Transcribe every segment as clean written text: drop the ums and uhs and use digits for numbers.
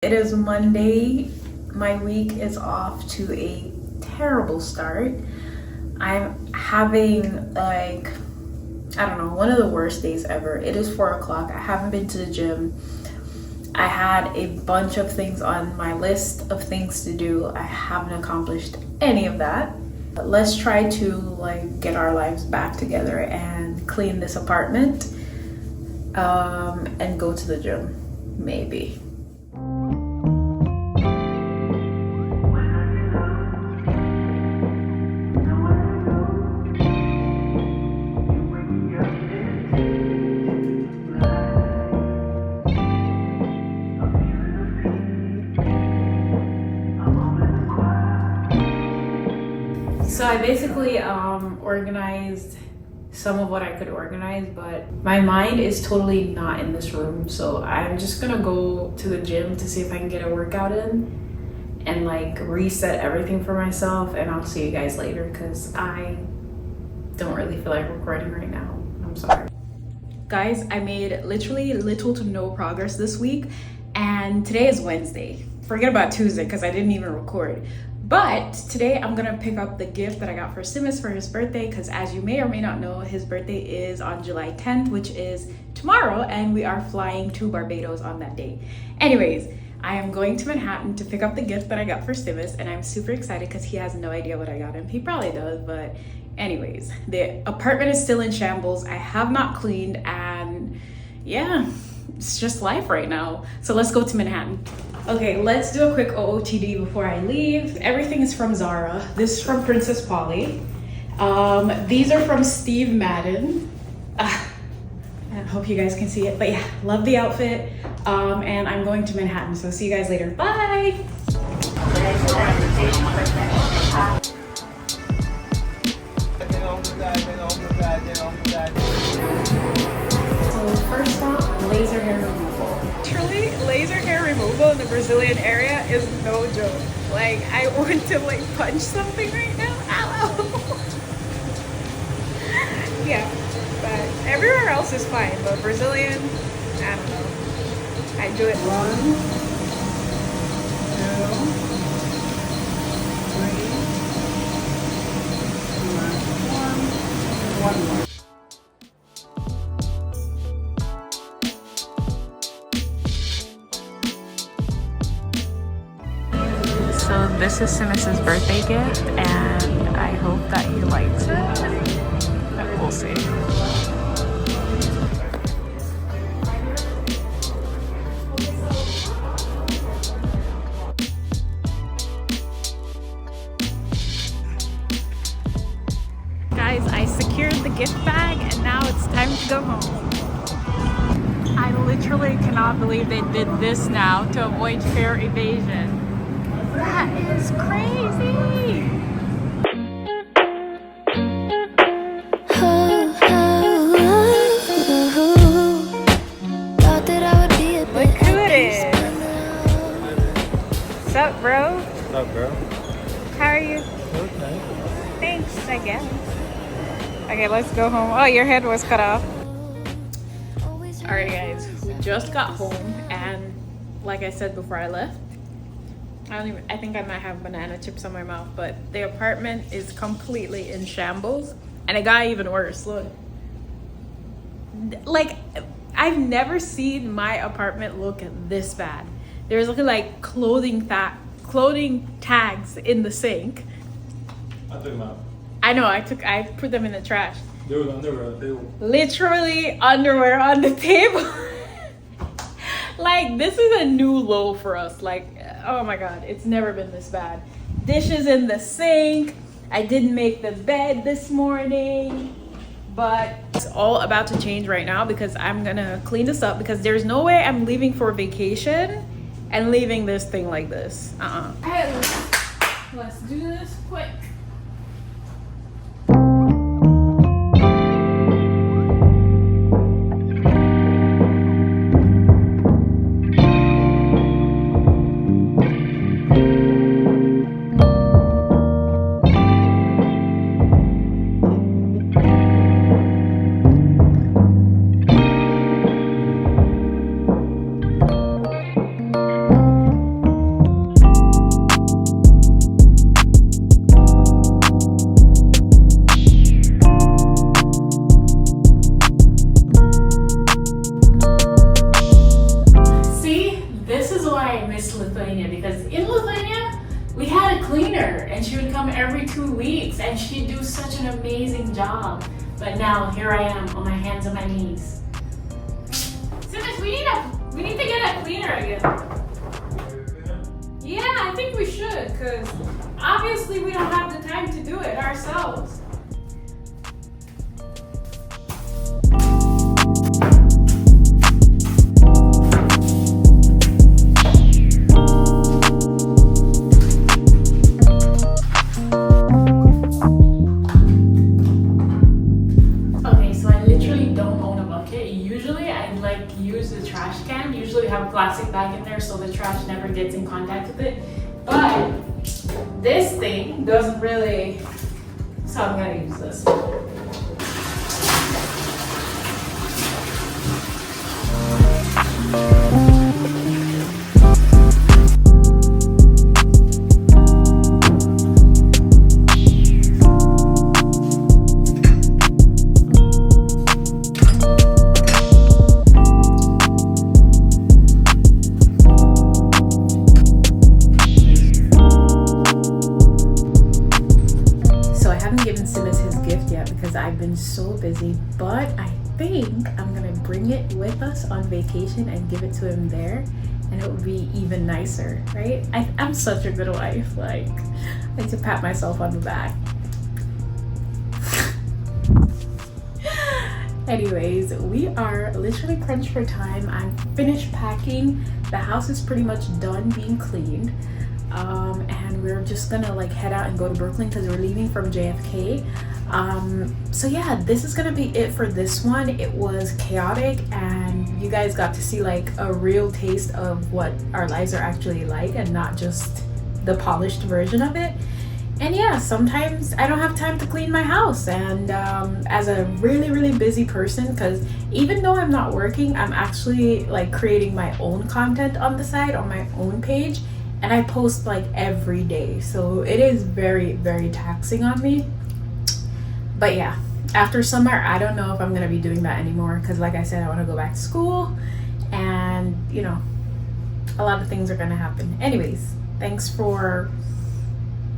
It is Monday. My week is off to a terrible start. I'm having I don't know, one of the worst days ever. It is 4 o'clock. I haven't been to the gym. I had a bunch of things on my list of things to do. I haven't accomplished any of that. But let's try to get our lives back together and clean this apartment and go to the gym, maybe. So I basically organized some of what I could organize, but my mind is totally not in this room. So I'm just gonna go to the gym to see if I can get a workout in and reset everything for myself, and I'll see you guys later because I don't really feel like recording right now. I'm sorry. Guys, I made literally little to no progress this week, and today is Wednesday. Forget about Tuesday because I didn't even record. But today I'm gonna pick up the gift that I got for Simas for his birthday, because as you may or may not know, his birthday is on July 10th, which is tomorrow, and we are flying to Barbados on that day. Anyways, I am going to Manhattan to pick up the gift that I got for Simas, and I'm super excited because he has no idea what I got him. He probably does, but anyways, the apartment is still in shambles. I have not cleaned, and yeah, it's just life right now. So let's go to Manhattan. Okay, let's do a quick OOTD before I leave. Everything is from Zara. This is from Princess Polly. These are from Steve Madden. I hope you guys can see it, but yeah, love the outfit. And I'm going to Manhattan, so see you guys later. Bye! So first stop, laser hair removal. Truly, laser hair removal in the Brazilian area is no joke. I want to punch something right now. Ow! Yeah, but everywhere else is fine, but Brazilian, I don't know. I do it 1, 2, 3, 1 more. So this is Simas' birthday gift, and I hope that he likes it. But we'll see. Guys, I secured the gift bag, and now it's time to go home. I literally cannot believe they did this now to avoid fare evasion. That is crazy! Look who it is! What's up, bro? What's up, bro? How are you? Okay. Thanks, I guess. Okay, let's go home. Oh, your head was cut off. Alright guys, we just got home, and like I said before I left, I think I might have banana chips on my mouth, but the apartment is completely in shambles, and it got even worse. Look, I've never seen my apartment look this bad. There's clothing tags in the sink. I took them out. I know, I put them in the trash. They were underwear on the table. Literally underwear on the table. This is a new low for us. Oh my god, it's never been this bad. Dishes in the sink. I didn't make the bed this morning, but it's all about to change right now because I'm gonna clean this up, because there's no way I'm leaving for vacation and leaving this thing like this. Hey, let's do this quick. is why I miss Lithuania, because in Lithuania, we had a cleaner and she would come every 2 weeks and she'd do such an amazing job. But now here I am on my hands and my knees. Simas, we need to get a cleaner again. Yeah, I think we should, because obviously we don't have the time to do it ourselves. Usually have a plastic bag in there so the trash never gets in contact with it, but this thing doesn't really, so I'm gonna use this. I've been so busy, but I think I'm gonna bring it with us on vacation and give it to him there, and it would be even nicer, right? I'm such a good wife. Like, I need to pat myself on the back. Anyways, we are literally crunched for time. I'm finished packing. The house is pretty much done being cleaned. And we're just gonna like head out and go to Brooklyn because we're leaving from JFK. So yeah, this is gonna be it for this one. It was chaotic and you guys got to see like a real taste of what our lives are actually like and not just the polished version of it. And yeah, sometimes I don't have time to clean my house, and as a really busy person, because even though I'm not working, I'm actually like creating my own content on the side on my own page, and I post like every day, so it is very taxing on me. But yeah, after summer, I don't know if I'm gonna be doing that anymore, because like I said, I want to go back to school, and you know, a lot of things are gonna happen. Anyways, thanks for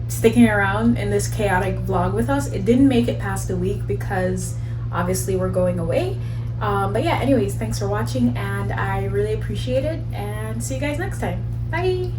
sticking around in this chaotic vlog with us. It didn't make it past a week because obviously we're going away. But yeah, anyways, thanks for watching and I really appreciate it, and see you guys next time. Bye.